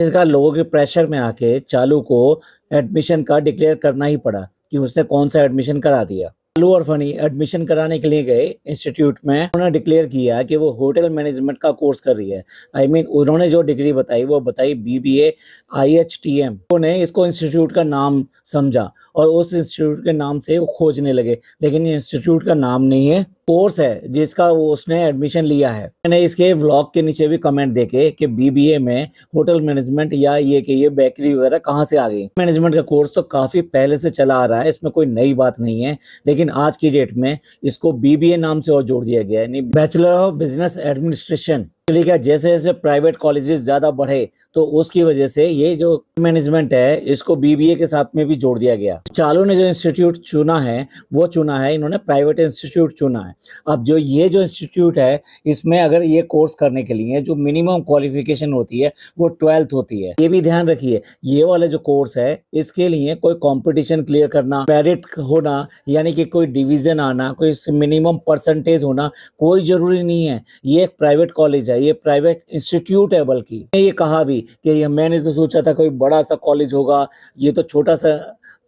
इसका लोगों के प्रेशर में आके चालू को एडमिशन का डिक्लेयर करना ही पड़ा कि उसने कौन सा एडमिशन करा दिया। चालू और फनी एडमिशन कराने के लिए गए इंस्टीट्यूट में, उन्होंने डिक्लेयर किया कि वो होटल मैनेजमेंट का कोर्स कर रही है। उन्होंने जो डिग्री बताई वो बताई BBA IHTM। उन्होंने इसको इंस्टीट्यूट का नाम समझा और उस इंस्टीट्यूट के नाम से वो खोजने लगे, लेकिन ये इंस्टीट्यूट का नाम नहीं है, कोर्स है जिसका वो उसने एडमिशन लिया है। मैंने इसके व्लॉग के नीचे भी कमेंट देखे कि BBA में होटल मैनेजमेंट या ये बेकरी वगैरह कहाँ से आ गई। मैनेजमेंट का कोर्स तो काफी पहले से चला आ रहा है, इसमें कोई नई बात नहीं है, लेकिन आज की डेट में इसको BBA नाम से और जोड़ दिया गया है, यानी बैचलर ऑफ बिजनेस एडमिनिस्ट्रेशन। ठीक है, जैसे जैसे प्राइवेट कॉलेजेस ज्यादा बढ़े तो उसकी वजह से ये जो मैनेजमेंट है इसको BBA के साथ में भी जोड़ दिया गया। चालू ने जो इंस्टीट्यूट चुना है वो चुना है, इन्होंने प्राइवेट इंस्टीट्यूट चुना है। अब जो इंस्टीट्यूट है इसमें अगर ये कोर्स करने के लिए जो मिनिमम क्वालिफिकेशन होती है वो 12th होती है। ये भी ध्यान रखिए, ये वाला जो कोर्स है इसके लिए कोई कंपटीशन क्लियर करना, मेरिट होना, यानी कि कोई डिवीजन आना, कोई मिनिमम परसेंटेज होना कोई जरूरी नहीं है। ये एक प्राइवेट कॉलेज है, ये प्राइवेट इंस्टीट्यूट है। बल्कि ये कहा भी कि मैंने तो सोचा था कोई बड़ा सा कॉलेज होगा, ये तो छोटा सा,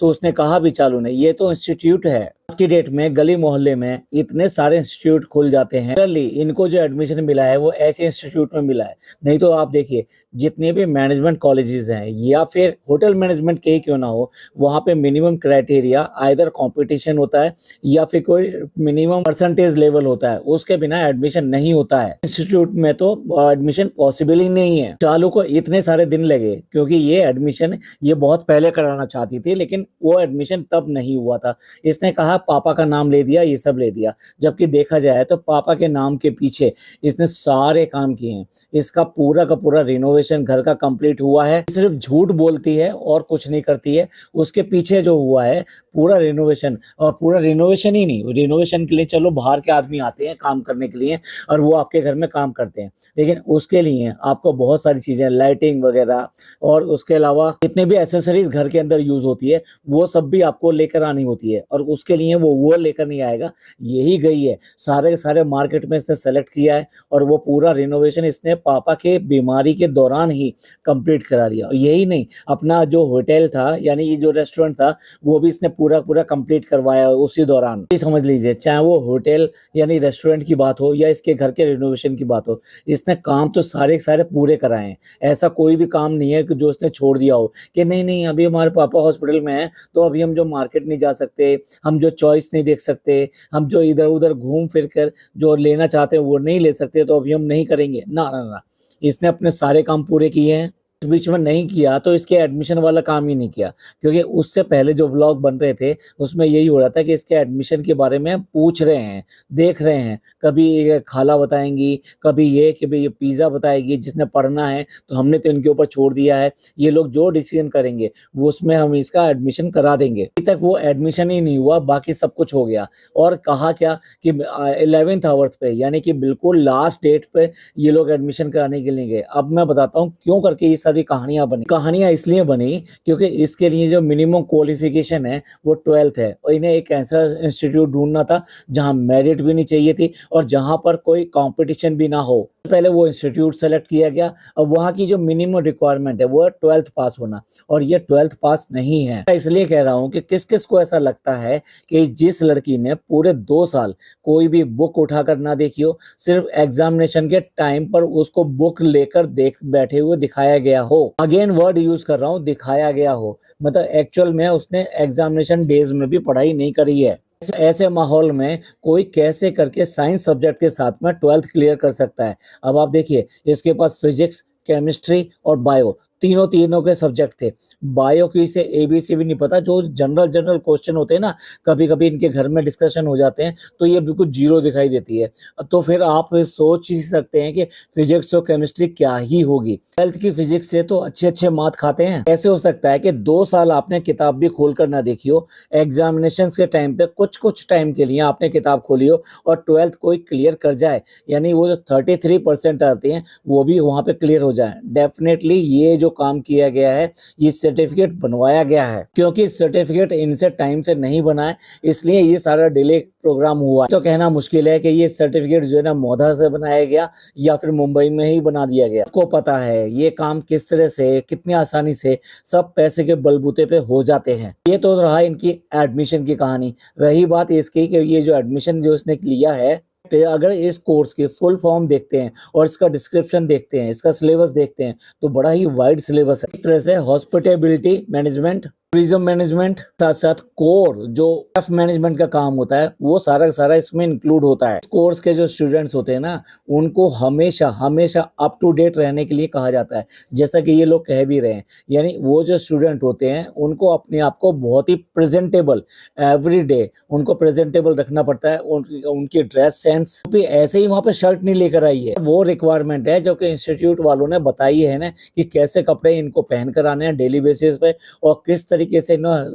तो उसने कहा भी चालू ने ये तो इंस्टीट्यूट है। आज की डेट में गली मोहल्ले में इतने सारे इंस्टीट्यूट खुल जाते हैं, इनको जो एडमिशन मिला है वो ऐसे इंस्टीट्यूट में मिला है। नहीं तो आप देखिए जितने भी मैनेजमेंट कॉलेजेस हैं या फिर होटल मैनेजमेंट के ही क्यों ना हो, वहाँ पे मिनिमम क्राइटेरिया आइदर कंपटीशन होता है या फिर कोई मिनिमम परसेंटेज लेवल होता है, उसके बिना एडमिशन नहीं होता है। इंस्टीट्यूट में तो एडमिशन पॉसिबल ही नहीं है। चालू को इतने सारे दिन लगे क्योंकि ये एडमिशन ये बहुत पहले कराना चाहती थी, लेकिन वो एडमिशन तब नहीं हुआ था। इसने कहा पापा का नाम ले दिया, ये सब ले दिया, जबकि देखा जाए तो पापा के नाम के पीछे इसने सारे काम किए हैं। इसका पूरा का पूरा रिनोवेशन घर का कंप्लीट हुआ है। सिर्फ झूठ बोलती है और कुछ नहीं करती है। उसके पीछे जो हुआ है पूरा रिनोवेशन, और पूरा रिनोवेशन ही नहीं, रिनोवेशन के लिए चलो बाहर के आदमी आते हैं काम करने के लिए और वो आपके घर में काम करते हैं, लेकिन उसके लिए आपको बहुत सारी चीजें, लाइटिंग वगैरह और उसके अलावा जितने भी एसेसरीज घर के अंदर यूज होती है वो सब भी आपको लेकर आनी होती है, और उसके लिए वो लेकर नहीं आएगा, यही गई है। सारे के सारे मार्केट में इसने सेलेक्ट किया है और वो पूरा रिनोवेशन इसने पापा के बीमारी के दौरान ही कंप्लीट करा लिया। यही नहीं, अपना जो होटल था यानी ये जो रेस्टोरेंट था वो भी इसने पूरा पूरा कंप्लीट करवाया उसी दौरान। समझ लीजिए, चाहे वो होटल यानी रेस्टोरेंट की बात हो या इसके घर के रिनोवेशन की बात हो, इसने काम तो सारे के सारे पूरे कराए हैं। ऐसा कोई भी काम नहीं है कि जो इसने छोड़ दिया हो कि नहीं नहीं अभी हमारे पापा हॉस्पिटल में है तो अभी हम जो मार्केट नहीं जा सकते, हम जो चॉइस नहीं देख सकते, हम जो इधर उधर घूम फिर कर जो लेना चाहते हैं वो नहीं ले सकते, तो अभी हम नहीं करेंगे। ना ना ना, इसने अपने सारे काम पूरे किए हैं। बीच में नहीं किया तो इसके एडमिशन वाला काम ही नहीं किया, क्योंकि उससे पहले जो व्लॉग बन रहे थे उसमें यही हो रहा था कि इसके एडमिशन के बारे में पूछ रहे हैं, देख रहे हैं, कभी ये खाला बताएंगी, कभी ये कि भाई ये पिज़्ज़ा बताएगी, जिसने पढ़ना है तो हमने तो इनके ऊपर छोड़ दिया है, ये लोग जो डिसीजन करेंगे वो उसमें हम इसका एडमिशन करा देंगे। अभी तक वो एडमिशन ही नहीं हुआ, बाकी सब कुछ हो गया। और कहा क्या कि 11th आवर्स पे यानी कि बिल्कुल लास्ट डेट पे ये लोग एडमिशन कराने के लिए गए। अब मैं बताता हूँ क्यों करके ये सारी कहानियां बनी। कहानियां इसलिए बनी क्योंकि इसके लिए जो मिनिमम क्वालिफिकेशन है वो 12th है, और इन्हें एक ऐसा इंस्टीट्यूट ढूंढना था जहां मेरिट भी नहीं चाहिए थी और जहां पर कोई कंपटीशन भी ना हो। पहले वो इंस्टीट्यूट सेलेक्ट किया गया। अब वहाँ की जो मिनिमम रिक्वायरमेंट है वो है 12th पास होना, और ये 12th पास नहीं है। इसलिए कह रहा हूँ कि किस किस को ऐसा लगता है कि जिस लड़की ने पूरे 2 साल कोई भी बुक उठाकर ना देखी हो, सिर्फ एग्जामिनेशन के टाइम पर उसको बुक लेकर देख बैठे हुए दिखाया गया हो, अगेन वर्ड यूज कर रहा हूँ, दिखाया गया हो, मतलब एक्चुअल में उसने एग्जामिनेशन डेज में भी पढ़ाई नहीं करी है। ऐसे माहौल में कोई कैसे करके साइंस सब्जेक्ट के साथ में 12th क्लियर कर सकता है। अब आप देखिए इसके पास फिजिक्स, केमिस्ट्री और बायो तीनों के सब्जेक्ट थे। बायो की से ABC भी नहीं पता, जो जनरल क्वेश्चन होते हैं ना, कभी कभी इनके घर में डिस्कशन हो जाते हैं तो ये बिल्कुल जीरो दिखाई देती है। तो फिर आप सोच ही सकते हैं कि फिजिक्स और केमिस्ट्री क्या ही होगी। 12th की फिजिक्स से तो अच्छे मार्क्स खाते हैं। ऐसे हो सकता है कि 2 साल आपने किताब भी खोल कर ना देखी हो, एग्जामिनेशन के टाइम पे कुछ टाइम के लिए आपने किताब खोली हो और 12th कोई क्लियर कर जाए, यानी वो जो 33% आते हैं वो भी वहां पे क्लियर हो जाए। डेफिनेटली ये जो काम किया गया है, ये सर्टिफिकेट बनवाया गया है, क्योंकि सर्टिफिकेट इनसे टाइम से नहीं बना है, इसलिए ये सारा डिले प्रोग्राम हुआ है। तो कहना मुश्किल है कि ये सर्टिफिकेट जो है ना मौधा से बनाया गया या फिर मुंबई में ही बना दिया गया। आपको पता है ये काम किस तरह से, कितनी आसानी से सब पैसे के बलबूते पे हो जाते हैं। ये तो रहा इनकी एडमिशन की कहानी। रही बात इसकी कि ये जो एडमिशन जो इसने लिया है, अगर इस कोर्स की फुल फॉर्म देखते हैं और इसका डिस्क्रिप्शन देखते हैं, इसका सिलेबस देखते हैं, तो बड़ा ही वाइड सिलेबस है। एक तरह से हॉस्पिटैलिटी मैनेजमेंट, टूरिज्म मैनेजमेंट, साथ साथ कोर जो एफ मैनेजमेंट का काम होता है, वो सारा का सारा इसमें इंक्लूड होता है। कोर्स के जो स्टूडेंट्स होते हैं ना, उनको हमेशा हमेशा अप टू डेट रहने के लिए कहा जाता है, जैसा कि ये लोग कह भी रहे हैं। यानी वो जो स्टूडेंट होते हैं उनको अपने आप को बहुत ही प्रेजेंटेबल, एवरी डे उनको प्रेजेंटेबल रखना पड़ता है। उनकी ड्रेस सेंस भी ऐसे ही वहाँ पे शर्ट नहीं लेकर आई है, वो रिक्वायरमेंट है जो कि इंस्टीट्यूट वालों ने बताई है ना, कि कैसे कपड़े इनको पहन कर आने हैं डेली बेसिस पे, और किस तरीके से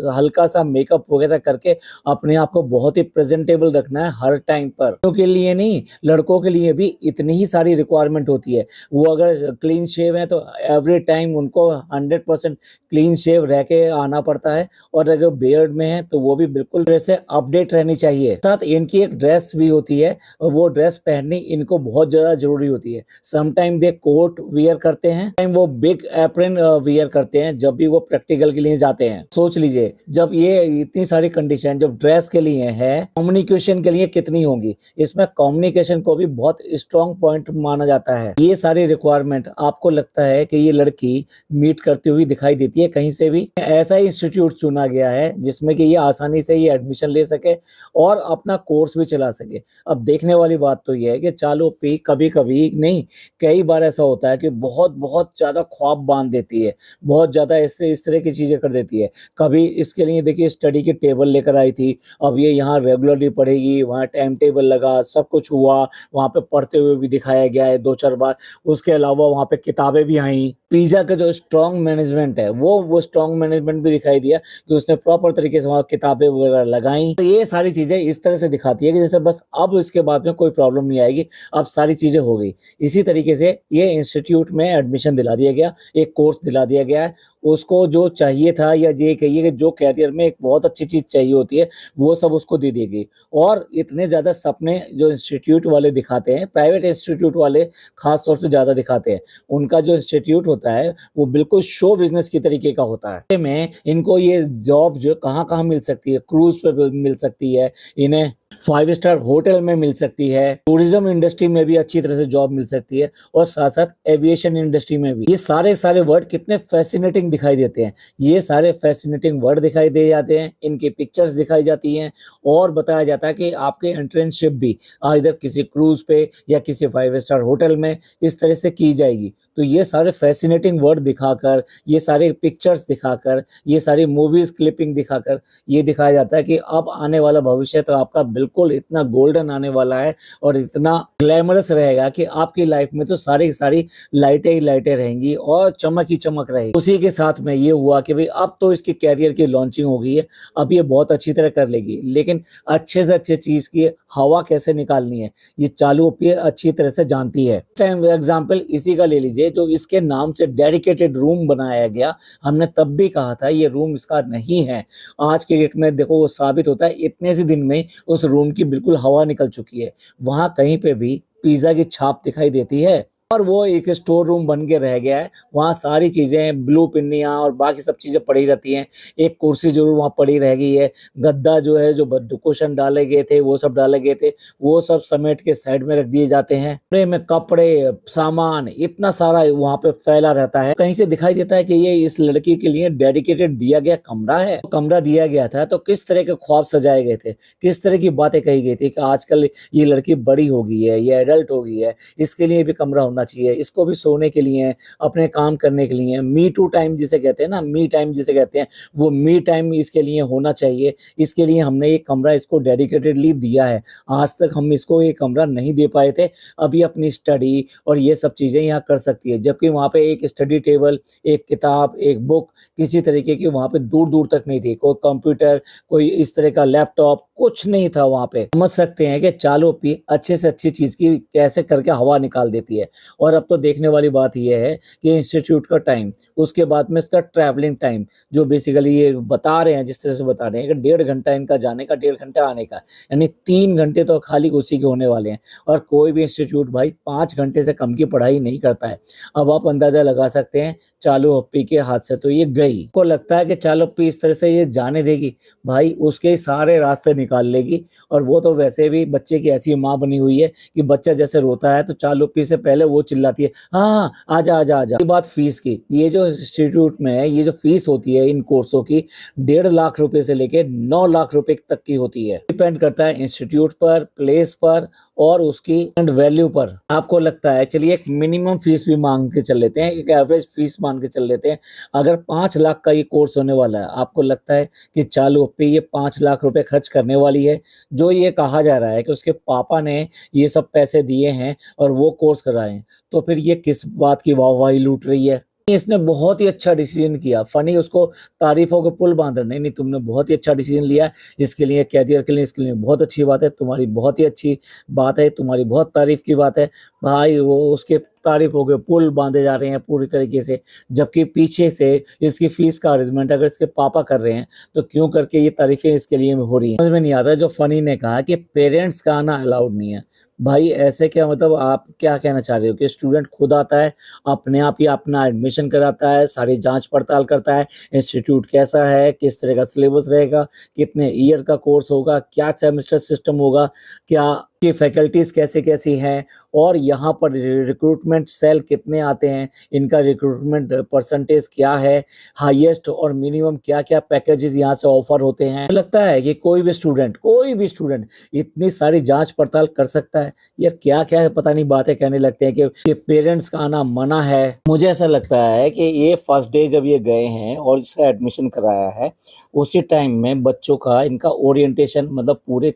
हल्का सा मेकअप वगैरह करके अपने आप को बहुत ही प्रेजेंटेबल रखना है हर टाइम पर। लड़कों के लिए नहीं, लड़कों के लिए भी इतनी ही सारी रिक्वायरमेंट होती है। वो अगर क्लीन शेव है तो एवरी टाइम उनको 100% क्लीन शेव रह के आना पड़ता है, और अगर बियर्ड में है तो वो भी बिल्कुल जैसे अपडेट रहनी चाहिए। साथ इनकी एक ड्रेस भी होती है, और वो ड्रेस पहननी इनको बहुत ज्यादा जरूरी होती है। समटाइम दे कोट वियर करते हैं, टाइम वो बिग एप्रन वियर करते हैं जब भी वो प्रैक्टिकल के लिए जाते हैं। सोच लीजिए, जब ये इतनी सारी कंडीशन जब ड्रेस के लिए है, कम्युनिकेशन के लिए कितनी होंगी। इसमें कम्युनिकेशन को भी बहुत स्ट्रॉन्ग पॉइंट माना जाता है। ये सारी रिक्वायरमेंट आपको लगता है कि ये लड़की मीट करती हुई दिखाई देती है कहीं से भी? ऐसा ही इंस्टीट्यूट चुना गया है जिसमें कि ये आसानी से ये एडमिशन ले सके और अपना कोर्स भी चला सके। अब देखने वाली बात तो ये है कि चालू पी कभी कभी नहीं, कई बार ऐसा होता है कि बहुत बहुत ज्यादा ख्वाब बांध देती है, बहुत ज्यादा इस तरह की चीजें कर देती है। कभी इसके लिए देखिए स्टडी की टेबल लेकर आई थी, अब ये यहाँ रेगुलरली पढ़ेगी, वहाँ टाइम टेबल लगा, सब कुछ हुआ, वहाँ पे पढ़ते हुए भी दिखाया गया है 2-4 बार। उसके अलावा वहाँ पे किताबें भी आई। पिज्जा का जो स्ट्रॉन्ग मैनेजमेंट है, वो स्ट्रॉन्ग मैनेजमेंट भी दिखाई दिया कि उसने प्रॉपर तरीके से वहाँ किताबें वगैरह लगाई। तो ये सारी चीजें इस तरह से दिखाती है कि जैसे बस अब इसके बाद में कोई प्रॉब्लम नहीं आएगी, अब सारी चीजें हो गई। इसी तरीके से ये इंस्टीट्यूट में एडमिशन दिला दिया गया, एक कोर्स दिला दिया गया है। उसको जो चाहिए था, या ये कहिए कि जो कैरियर में एक बहुत अच्छी चीज चाहिए होती है, वो सब उसको दे दी गई। और इतने ज्यादा सपने जो इंस्टीट्यूट वाले दिखाते हैं, प्राइवेट इंस्टीट्यूट वाले खास तौर से ज्यादा दिखाते हैं। उनका जो इंस्टीट्यूट होता है वो बिल्कुल शो बिजनेस की तरीके का होता है। में इनको ये जॉब जो कहाँ कहाँ मिल सकती है, क्रूज पे मिल सकती है, इन्हें 5 स्टार होटल में मिल सकती है, टूरिज्म इंडस्ट्री में भी अच्छी तरह से जॉब मिल सकती है, और साथ साथ एविएशन इंडस्ट्री में भी। ये सारे वर्ड कितने फैसिनेटिंग दिखाई देते हैं। ये सारे फैसिनेटिंग वर्ड दिखाई दे जाते हैं, इनकी पिक्चर्स दिखाई जाती हैं, और बताया जाता है कि आपके एंट्रेंसशिप भी इधर किसी क्रूज पे या किसी 5 स्टार होटल में इस तरह से की जाएगी। तो ये सारे फैसिनेटिंग वर्ड दिखाकर, ये सारे पिक्चर्स दिखाकर, ये सारी मूवीज क्लिपिंग दिखाकर ये दिखाया जाता है कि अब आने वाला भविष्य तो आपका बिल्कुल इतना गोल्डन आने वाला है, और इतना ग्लैमरस रहेगा कि आपकी लाइफ में तो सारी सारी लाइटें ही लाइटें रहेंगी और चमक ही चमक रहेगी। उसी के साथ में ये हुआ कि भाई अब तो इसके कैरियर की लॉन्चिंग हो गई है, अब ये बहुत अच्छी तरह कर लेगी। लेकिन अच्छे से अच्छे चीज की हवा कैसे निकालनी है, ये चालू पे अच्छी तरह से जानती है। टाइम एग्जाम्पल इसी का ले लीजिए, जो इसके नाम से डेडिकेटेड रूम बनाया गया। हमने तब भी कहा था ये रूम इसका नहीं है। आज के डेट में देखो वो साबित होता है, इतने से दिन में उस रूम की बिल्कुल हवा निकल चुकी है। वहां कहीं पे भी पिज्जा की छाप दिखाई देती है, और वो एक स्टोर रूम बन के रह गया है। वहाँ सारी चीजें, ब्लू पिन्नियाँ और बाकी सब चीजें पड़ी रहती हैं। एक कुर्सी जरूर वहाँ पड़ी रह गई है, गद्दा जो है, जो कुशन डाले गए थे वो सब डाले गए थे, वो सब समेट के साइड में रख दिए जाते हैं। कमरे में कपड़े, सामान इतना सारा वहाँ पे फैला रहता है। कहीं से दिखाई देता है कि ये इस लड़की के लिए डेडिकेटेड दिया गया कमरा है। कमरा दिया गया था तो किस तरह के ख्वाब सजाए गए थे, किस तरह की बातें कही गई थी कि आजकल ये लड़की बड़ी हो गई है, ये एडल्ट हो गई है, इसके लिए भी कमरा होना चाहिए, इसको भी सोने के लिए, अपने काम करने के लिए, मी टू टाइम जिसे कहते हैं ना, मी टाइम जिसे कहते हैं, वो मी टाइम इसके लिए होना चाहिए। इसके लिए हमने एक कमरा इसको डेडिकेटेडली दिया है। आज तक हम इसको ये कमरा नहीं दे पाए थे। अभी अपनी स्टडी और ये सब चीजें यहाँ कर सकती है, जबकि वहाँ पे एक स्टडी टेबल, एक किताब, एक बुक किसी तरीके की वहाँ पे दूर दूर तक नहीं थी। कोई कंप्यूटर, कोई इस तरह का लैपटॉप, कुछ नहीं था वहाँ पे। समझ सकते हैं कि चालू पी अच्छे से अच्छी चीज की कैसे करके हवा निकाल देती है। और अब तो देखने वाली बात ये है कि इंस्टीट्यूट का टाइम, उसके बाद में इसका ट्रैवलिंग टाइम, जो बेसिकली ये बता रहे हैं, जिस तरह से बता रहे हैं कि 1.5 घंटा इनका जाने का, 1.5 घंटा आने का, यानी 3 घंटे तो खाली उसी के होने वाले हैं। और कोई भी इंस्टीट्यूट भाई 5 घंटे से कम की पढ़ाई नहीं करता है। अब आप अंदाजा लगा सकते हैं चालू अप्पी के हाथ से तो ये गई। को लगता है कि चालू अप्पी इस तरह से ये जाने देगी, भाई उसके सारे रास्ते निकाल लेगी। और वो तो वैसे भी बच्चे की ऐसी माँ बनी हुई है कि बच्चा जैसे रोता है तो चालू अप्पी से पहले वो चिल्लाती है, हाँ आजा आजा आजा। बात फीस की, ये जो इंस्टीट्यूट में ये जो फीस होती है इन कोर्सों की 1.5 लाख रुपए से लेके 9 लाख रुपए तक की होती है। डिपेंड करता है इंस्टीट्यूट पर, प्लेस पर और उसकी एंड वैल्यू पर। आपको लगता है, चलिए एक मिनिमम फीस भी मांग के चल लेते हैं, एक एवरेज फीस मान के चल लेते हैं। अगर 5 लाख का ये कोर्स होने वाला है, आपको लगता है कि चालू पे ये 5 लाख रुपए खर्च करने वाली है? जो ये कहा जा रहा है कि उसके पापा ने ये सब पैसे दिए हैं और वो कोर्स कराए हैं, तो फिर ये किस बात की वाहवाही लूट रही है? इसने बहुत ही अच्छा डिसीजन किया। फनी उसको तारीफों के पुल बांध रहे, नहीं तुमने बहुत ही अच्छा डिसीजन लिया, इसके लिए कैरियर के लिए, इसके लिए बहुत अच्छी बात है, तुम्हारी बहुत ही अच्छी बात है, तुम्हारी बहुत तारीफ की बात है। भाई वो उसके तारीफों के पुल बांधे जा रहे हैं पूरी तरीके से, जबकि पीछे से इसकी फीस का अरेंजमेंट अगर इसके पापा कर रहे हैं तो क्यों करके ये तारीफें इसके लिए हो रही हैं? समझ में नहीं आता। जो फनी ने कहा कि पेरेंट्स का आना अलाउड नहीं है, भाई ऐसे क्या मतलब आप क्या कहना चाह रहे हो कि स्टूडेंट खुद आता है, अपने आप ही अपना एडमिशन कराता है, सारी जांच पड़ताल करता है, इंस्टीट्यूट कैसा है, किस तरह का सिलेबस रहेगा, कितने ईयर का कोर्स होगा, क्या सेमेस्टर सिस्टम होगा, क्या की फैकल्टीज कैसे कैसी हैं, और यहाँ पर रिक्रूटमेंट सेल कितने आते हैं, इनका रिक्रूटमेंट परसेंटेज क्या है, हाईएस्ट और मिनिमम क्या क्या पैकेजेस यहाँ से ऑफर होते हैं। लगता है कि कोई भी स्टूडेंट इतनी सारी जांच पड़ताल कर सकता है? यार क्या क्या है पता नहीं, बातें कहने लगते हैं कि पेरेंट्स का आना मना है। मुझे ऐसा लगता है कि ये फर्स्ट डे जब ये गए हैं और इसका एडमिशन कराया है, उसी टाइम में बच्चों का इनका ओरिएंटेशन, मतलब पूरे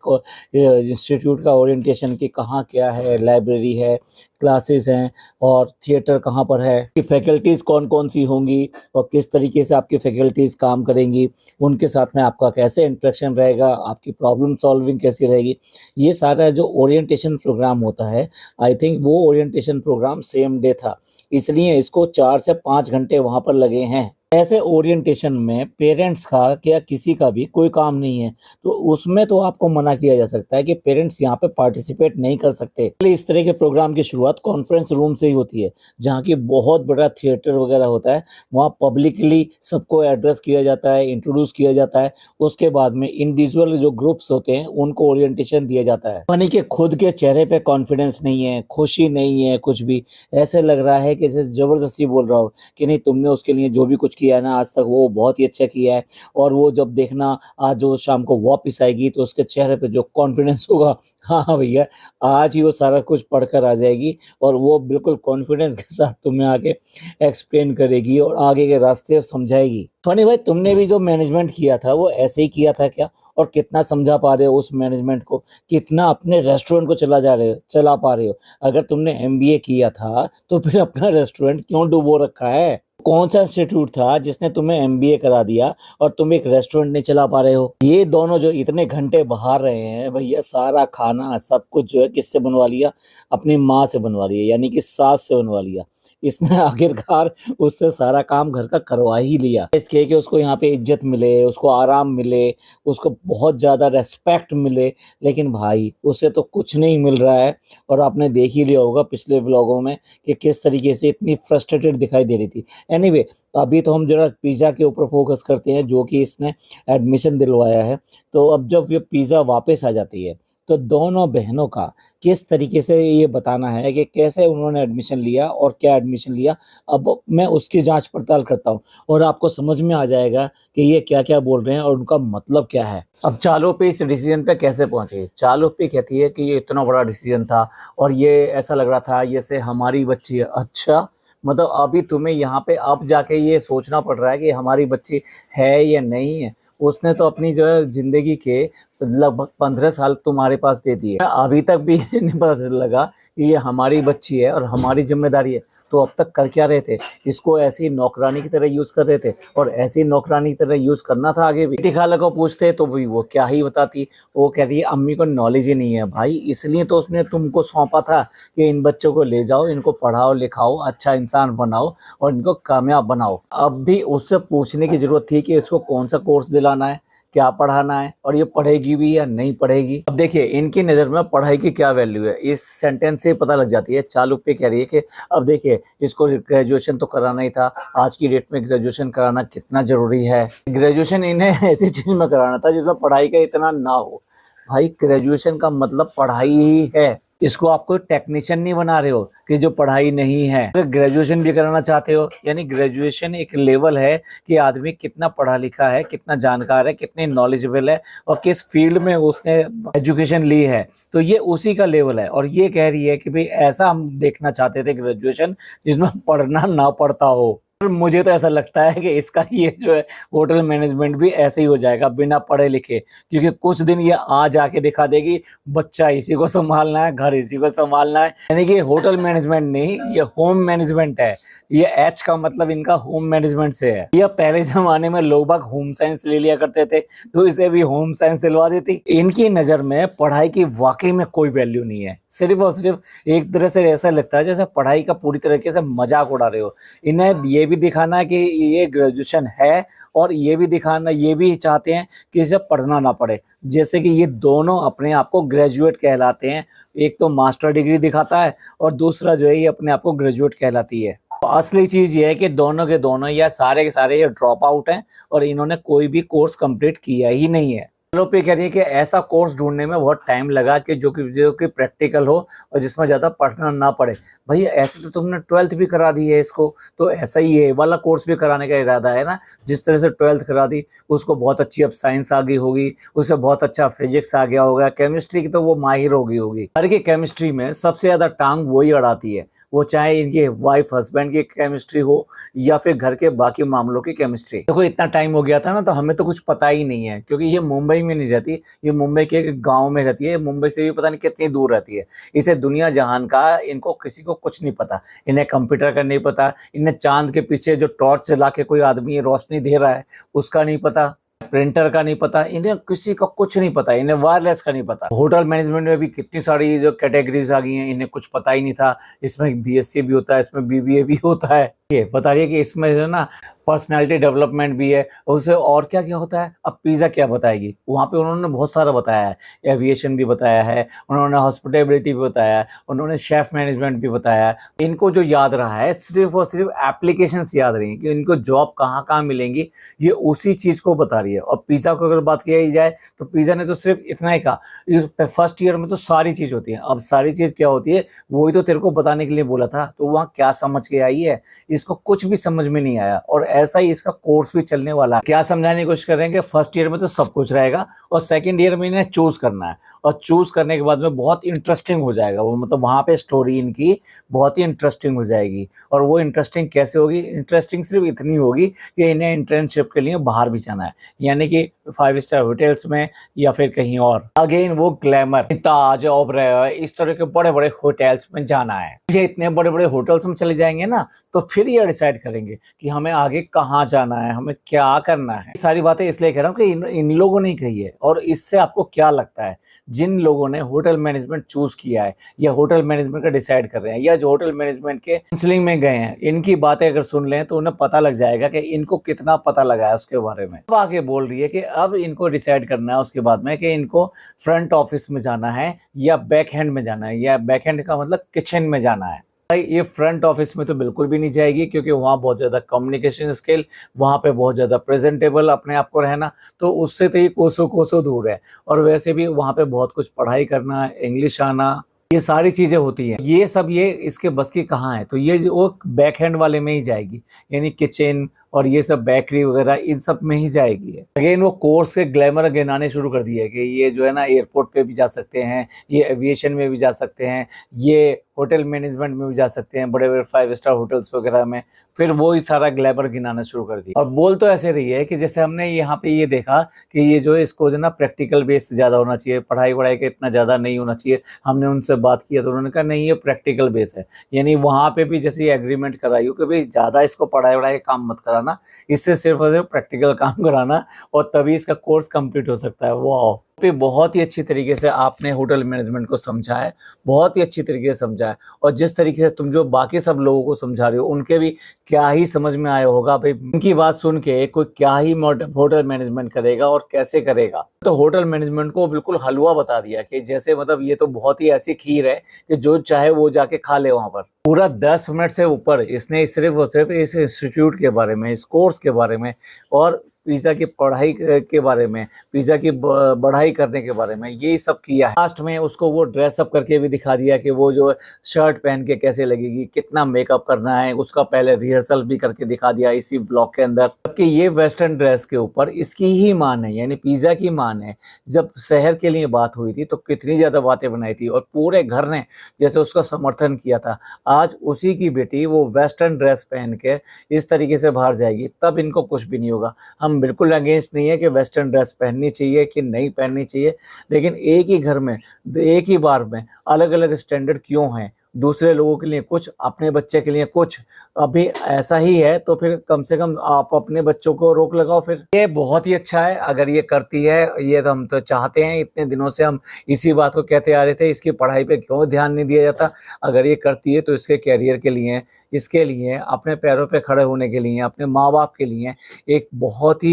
इंस्टीट्यूट का ओरिएंटेशन की कहाँ क्या है, लाइब्रेरी है, क्लासेस हैं और थिएटर कहाँ पर है, कि फैकल्टीज़ कौन कौन सी होंगी और किस तरीके से आपकी फैकल्टीज़ काम करेंगी, उनके साथ में आपका कैसे इंटरेक्शन रहेगा, आपकी प्रॉब्लम सॉल्विंग कैसी रहेगी, ये सारा जो ओरिएंटेशन प्रोग्राम होता है, आई थिंक वो ओरिएंटेशन प्रोग्राम सेम डे था, इसलिए इसको 4 से 5 घंटे वहाँ पर लगे हैं। ऐसे ओरिएंटेशन में पेरेंट्स का क्या किसी का भी कोई काम नहीं है, तो उसमें तो आपको मना किया जा सकता है कि पेरेंट्स यहाँ पे पार्टिसिपेट नहीं कर सकते। इस तरह के प्रोग्राम की शुरुआत कॉन्फ्रेंस रूम से ही होती है, जहाँ की बहुत बड़ा थिएटर वगैरह होता है, वहाँ पब्लिकली सबको एड्रेस किया जाता है, इंट्रोड्यूस किया जाता है, उसके बाद में इंडिविजुअल जो ग्रुप्स होते हैं उनको ओरिएंटेशन दिया जाता है। यानी कि खुद के चेहरे पे कॉन्फिडेंस नहीं है, खुशी नहीं है, कुछ भी ऐसे लग रहा है कि जैसे जबरदस्ती बोल रहा हो कि नहीं तुमने उसके लिए जो भी कुछ किया है ना आज तक वो बहुत ही अच्छा किया है, और वो जब देखना आज वो शाम को वापस आएगी तो उसके चेहरे पे जो कॉन्फिडेंस होगा, हाँ हाँ भैया आज ही वो सारा कुछ पढ़कर आ जाएगी और वो बिल्कुल कॉन्फिडेंस के साथ तुम्हें आके एक्सप्लेन करेगी और आगे के रास्ते समझाएगी। फनी भाई तुमने भी जो मैनेजमेंट किया था वो ऐसे ही किया था क्या? और कितना समझा पा रहे हो उस मैनेजमेंट को, कितना अपने रेस्टोरेंट को चला पा रहे हो? अगर तुमने एमबीए किया था तो फिर अपना रेस्टोरेंट क्यों डुबो रखा है? कौन सा इंस्टीट्यूट था जिसने तुम्हें एमबीए करा दिया और तुम एक रेस्टोरेंट नहीं चला पा रहे हो? ये दोनों जो इतने घंटे बाहर रहे हैं भैया, सारा खाना सब कुछ जो है किससे बनवा लिया? अपनी माँ से बनवा लिया, यानी कि सास से बनवा लिया। इसने आखिरकार उससे सारा काम घर का करवा ही लिया, इसके कि उसको यहाँ पे इज्जत मिले, उसको आराम मिले, उसको बहुत ज़्यादा रेस्पेक्ट मिले, लेकिन भाई उसे तो कुछ नहीं मिल रहा है। और आपने देख ही लिया होगा पिछले व्लॉगों में कि किस तरीके से इतनी फ्रस्ट्रेटेड दिखाई दे रही थी। एनीवे अभी तो हम जरा पिज़्ज़ा के ऊपर फोकस करते हैं जो कि इसने एडमिशन दिलवाया है। तो अब जब ये पिज़्ज़ा वापस आ जाती है तो दोनों बहनों का किस तरीके से ये बताना है कि कैसे उन्होंने एडमिशन लिया और क्या एडमिशन लिया, अब मैं उसकी जांच पड़ताल करता हूँ और आपको समझ में आ जाएगा कि ये क्या क्या बोल रहे हैं और उनका मतलब क्या है। अब चालू पे इस डिसीजन पे कैसे पहुंचे? चालू पे कहती है कि ये इतना बड़ा डिसीजन था और ये ऐसा लग रहा था ये से हमारी बच्ची है। अच्छा, मतलब अभी तुम्हें यहाँ पे अब जाके ये सोचना पड़ रहा है कि हमारी बच्ची है या नहीं है? उसने तो अपनी जो है ज़िंदगी के लगभग 15 साल तुम्हारे पास दे दिए, अभी तक भी नहीं पता लगा कि ये हमारी बच्ची है और हमारी जिम्मेदारी है। तो अब तक कर क्या रहे थे? इसको ऐसी नौकरानी की तरह यूज कर रहे थे, और ऐसी नौकरानी की तरह यूज करना था आगे भी। बेटी खाला को पूछते तो भी वो क्या ही बताती, वो कह रही है अम्मी को नॉलेज ही नहीं है। भाई इसलिए तो उसने तुमको सौंपा था कि इन बच्चों को ले जाओ, इनको पढ़ाओ लिखाओ, अच्छा इंसान बनाओ और इनको कामयाब बनाओ। अब भी उससे पूछने की जरूरत थी कि इसको कौन सा कोर्स दिलाना है, क्या पढ़ाना है, और ये पढ़ेगी भी या नहीं पढ़ेगी। अब देखिए इनकी नज़र में पढ़ाई की क्या वैल्यू है, इस सेंटेंस से पता लग जाती है। चालुक्य कह रही है कि अब देखिए इसको ग्रेजुएशन तो कराना ही था, आज की डेट में ग्रेजुएशन कराना कितना जरूरी है। ग्रेजुएशन इन्हें ऐसी चीज में कराना था जिसमें पढ़ाई का इतना ना हो। भाई ग्रेजुएशन का मतलब पढ़ाई ही है, इसको आप कोई टेक्नीशियन नहीं बना रहे हो कि जो पढ़ाई नहीं है। अगर ग्रेजुएशन भी कराना चाहते हो, यानी ग्रेजुएशन एक लेवल है कि आदमी कितना पढ़ा लिखा है, कितना जानकार है, कितने नॉलेजेबल है और किस फील्ड में उसने एजुकेशन ली है, तो ये उसी का लेवल है। और ये कह रही है कि भाई ऐसा हम देखना चाहते थे ग्रेजुएशन जिसमें पढ़ना ना पड़ता हो। मुझे तो ऐसा लगता है कि इसका ये जो है होटल मैनेजमेंट भी ऐसे ही हो जाएगा बिना पढ़े लिखे, क्योंकि कुछ दिन ये आ जाके दिखा देगी बच्चा इसी को संभालना है, घर इसी को संभालना है। यानी कि होटल मैनेजमेंट नहीं, ये होम मैनेजमेंट है। ये एच का मतलब इनका होम मैनेजमेंट से है। यह पहले जमाने में लोग बाग होम साइंस ले लिया करते थे, तो इसे भी होम साइंस दिलवा देती। इनकी नजर में पढ़ाई की वाकई में कोई वैल्यू नहीं है, सिर्फ और सिर्फ एक तरह से ऐसा लगता है जैसे पढ़ाई का पूरी तरीके से मजाक उड़ा रहे हो। इन्हें ये भी दिखाना है कि ये ग्रेजुएशन है, और ये भी दिखाना, ये भी चाहते हैं कि इसे पढ़ना ना पड़े। जैसे कि ये दोनों अपने आप को ग्रेजुएट कहलाते हैं, एक तो मास्टर डिग्री दिखाता है और दूसरा जो है ये अपने आप को ग्रेजुएट कहलाती है। तो असली चीज ये है कि दोनों के दोनों या सारे के सारे ये ड्रॉप आउट हैं और इन्होंने कोई भी कोर्स कंप्लीट किया ही नहीं है। पे कह रही है कि ऐसा कोर्स ढूंढने में बहुत टाइम लगा कि जो कि प्रैक्टिकल हो और जिसमें ज़्यादा पढ़ना ना पड़े। भाई ऐसे तो तुमने 12th भी करा दी है इसको, तो ऐसा ही ये वाला कोर्स भी कराने का इरादा है ना। जिस तरह से 12th करा दी, उसको बहुत अच्छी अब साइंस आ गई होगी, उसे बहुत अच्छा फिजिक्स आ गया होगा, केमिस्ट्री की तो वो माहिर हो गई होगी। हर की केमिस्ट्री में सबसे ज़्यादा टांग वही अड़ाती है, वो चाहे इनकी वाइफ हस्बैंड की केमिस्ट्री हो या फिर घर के बाकी मामलों की केमिस्ट्री। देखो इतना टाइम हो गया था ना, तो हमें तो कुछ पता ही नहीं है, क्योंकि ये मुंबई में नहीं रहती, ये मुंबई के एक गांव में रहती है। मुंबई से भी पता नहीं कितनी दूर रहती है। इसे दुनिया जहान का इनको किसी को कुछ नहीं पता। इन्हें कंप्यूटर का नहीं पता, इन्हें चांद के पीछे जो टॉर्च चला के कोई आदमी रोशनी दे रहा है उसका नहीं पता, प्रिंटर का नहीं पता, इन्हें किसी का कुछ नहीं पता, इन्हें वायरलेस का नहीं पता। होटल मैनेजमेंट में भी कितनी सारी जो कैटेगरीज आ गई हैं, इन्हें कुछ पता ही नहीं था। इसमें बीएससी भी होता है, इसमें बीबीए भी होता है। ये बता रही है कि इसमें जो ना पर्सनालिटी डेवलपमेंट भी है, उसे और क्या क्या होता है। अब पिज़्ज़ा क्या बताएगी, वहाँ पे उन्होंने बहुत सारा बताया है। एविएशन भी बताया है उन्होंने, हॉस्पिटेबिलिटी भी बताया है उन्होंने, शेफ मैनेजमेंट भी बताया है। इनको जो याद रहा है सिर्फ और सिर्फ एप्लीकेशंस याद रही हैं कि इनको जॉब कहाँ कहाँ मिलेंगी, ये उसी चीज़ को बता रही है। और पिज़्ज़ा को अगर बात की जाए तो पिज़्ज़ा ने तो सिर्फ इतना ही कहा, इस फर्स्ट ईयर में तो सारी चीज़ होती है। अब सारी चीज़ क्या होती है वही तो तेरे को बताने के लिए बोला था, तो वहाँ क्या समझ के आई है, इसको कुछ भी समझ में नहीं आया। और ऐसा ही इसका कोर्स भी चलने वाला है। क्या समझाने की कोशिश कर रहे हैं कि फर्स्ट ईयर में तो सब कुछ रहेगा और सेकंड ईयर में इन्हें चूज करना है, और चूज करने के बाद में बहुत इंटरेस्टिंग हो जाएगा वो, मतलब वहां पे स्टोरी इनकी बहुत ही इंटरेस्टिंग हो जाएगी। और वो इंटरेस्टिंग कैसे होगी? इंटरेस्टिंग सिर्फ इतनी होगी कि इन्हें इंटर्नशिप के लिए बाहर भी जाना है, यानी कि 5 स्टार होटल्स में या फिर कहीं और। अगेन वो ग्लैमर, ताज, ओबराय, इस तरह के बड़े बड़े होटल्स में जाना है। ये इतने बड़े बड़े होटल्स में चले जाएंगे ना, तो फिर ये डिसाइड करेंगे कि हमें आगे कहाँ जाना है, हमें क्या करना है। सारी बातें इसलिए कह रहा हूँ कि इन लोगों ने कही है। और इससे आपको क्या लगता है, जिन लोगों ने होटल मैनेजमेंट चूज किया है या होटल मैनेजमेंट का डिसाइड कर रहे हैं या जो होटल मैनेजमेंट के काउंसलिंग में गए हैं, इनकी बातें अगर सुन लें तो उन्हें पता लग जाएगा कि इनको कितना पता लगा है उसके बारे में। अब आगे बोल रही है कि अब इनको डिसाइड करना है उसके बाद में कि इनको फ्रंट ऑफिस में जाना है या बैक हैंड में जाना है, या बैक हैंड का मतलब किचन में जाना है। भाई ये फ्रंट ऑफिस में तो बिल्कुल भी नहीं जाएगी, क्योंकि वहाँ बहुत ज़्यादा कम्युनिकेशन स्किल, वहाँ पे बहुत ज़्यादा प्रेजेंटेबल अपने आप को रहना, तो उससे तो ये कोसों कोसों दूर है। और वैसे भी वहाँ पे बहुत कुछ पढ़ाई करना, इंग्लिश आना, ये सारी चीज़ें होती हैं। ये सब ये इसके बस की कहाँ है, तो ये वो बैक हैंड वाले में ही जाएगी, यानी किचन और ये सब बेकरी वगैरह इन सब में ही जाएगी। अगेन वो कोर्स के ग्लैमर अगेन आने शुरू कर दिए कि ये जो है ना एयरपोर्ट पे भी जा सकते हैं, ये एविएशन में भी जा सकते हैं, ये होटल मैनेजमेंट में भी जा सकते हैं, बड़े बड़े 5 स्टार होटल्स वगैरह में। फिर वो ही सारा ग्लैमर गिनाना शुरू कर दिया। और बोल तो ऐसे रही है कि जैसे हमने यहाँ पे ये देखा कि ये जो है इसको जो ना प्रैक्टिकल बेस ज़्यादा होना चाहिए, पढ़ाई वढ़ाई का इतना ज़्यादा नहीं होना चाहिए। हमने उनसे बात किया तो उन्होंने कहा नहीं ये प्रैक्टिकल बेस है। यानी वहाँ पे भी जैसे ये एग्रीमेंट कराई हो कि भाई ज़्यादा इसको पढ़ाई वढ़ाई का काम मत कराना, इससे सिर्फ और सिर्फ प्रैक्टिकल काम कराना और तभी इसका कोर्स कंप्लीट हो सकता है। वाह, पे बहुत ही अच्छी तरीके से आपने होटल मैनेजमेंट को समझा है, बहुत ही अच्छी तरीके से समझा है। और जिस तरीके से तुम जो बाकी सब लोगों को समझा रहे हो उनके भी क्या ही समझ में आया होगा भाई, उनकी बात सुन के कोई क्या ही होटल मैनेजमेंट करेगा और कैसे करेगा। तो होटल मैनेजमेंट को बिल्कुल हलवा बता दिया कि जैसे मतलब ये तो बहुत ही ऐसी खीर है कि जो चाहे वो जाके खा ले वहां पर। पूरा 10 मिनट से ऊपर इसने सिर्फ और सिर्फ इस इंस्टीट्यूट के बारे में, इस कोर्स के बारे में और पिज़्ज़ा की पढ़ाई के बारे में, पिज़्ज़ा की बढ़ाई करने के बारे में यही सब किया है। लास्ट में उसको वो ड्रेसअप करके भी दिखा दिया कि वो जो शर्ट पहन के कैसे लगेगी, कितना मेकअप करना है, उसका पहले रिहर्सल भी करके दिखा दिया इसी ब्लॉग के अंदर। जबकि ये वेस्टर्न ड्रेस के ऊपर इसकी ही मान है, यानी पिज़्ज़ा की मान है। जब शहर के लिए बात हुई थी तो कितनी ज़्यादा बातें बनाई थी और पूरे घर ने जैसे उसका समर्थन किया था। आज उसी की बेटी वो वेस्टर्न ड्रेस पहन के इस तरीके से बाहर जाएगी, तब इनको कुछ भी नहीं होगा। हम बिल्कुल अगेंस्ट नहीं है कि वेस्टर्न ड्रेस पहननी चाहिए कि नहीं पहननी चाहिए, लेकिन एक ही घर में एक ही बार में अलग अलग स्टैंडर्ड क्यों हैं? दूसरे लोगों के लिए कुछ, अपने बच्चे के लिए कुछ। अभी ऐसा ही है तो फिर कम से कम आप अपने बच्चों को रोक लगाओ। फिर ये बहुत ही अच्छा है अगर ये करती है, ये तो हम तो चाहते हैं। इतने दिनों से हम इसी बात को कहते आ रहे थे, इसकी पढ़ाई पे क्यों ध्यान नहीं दिया जाता। अगर ये करती है तो इसके कैरियर के लिए, इसके लिए अपने पैरों पे खड़े होने के लिए, अपने माँ बाप के लिए एक बहुत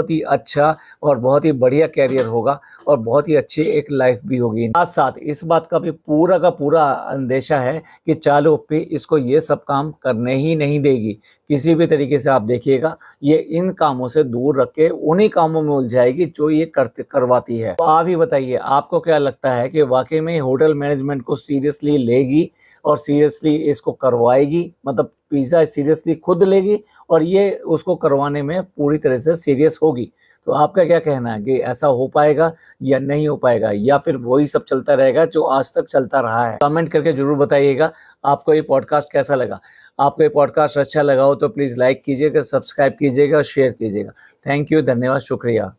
ही अच्छा और बहुत ही बढ़िया कैरियर होगा और बहुत ही अच्छी एक लाइफ भी होगी। साथ साथ इस बात का भी पूरा का पूरा अंदेशा है कि चालू ओप्पी इसको ये सब काम करने ही नहीं देगी। किसी भी तरीके से आप देखिएगा ये इन कामों से दूर रख के उन्हीं कामों में उलझाएगी जो ये करवाती है। तो आप ही बताइए आपको क्या लगता है कि वाकई में होटल मैनेजमेंट को सीरियसली लेगी और सीरियसली इसको करवाएगी, मतलब पिज़्ज़ा सीरियसली खुद लेगी और ये उसको करवाने में पूरी तरह से सीरियस होगी? तो आपका क्या कहना है कि ऐसा हो पाएगा या नहीं हो पाएगा, या फिर वही सब चलता रहेगा जो आज तक चलता रहा है? कमेंट करके जरूर बताइएगा आपको ये पॉडकास्ट कैसा लगा। आपको ये पॉडकास्ट अच्छा लगा हो तो प्लीज़ लाइक कीजिएगा, सब्सक्राइब कीजिएगा और शेयर कीजिएगा। थैंक यू, धन्यवाद, शुक्रिया।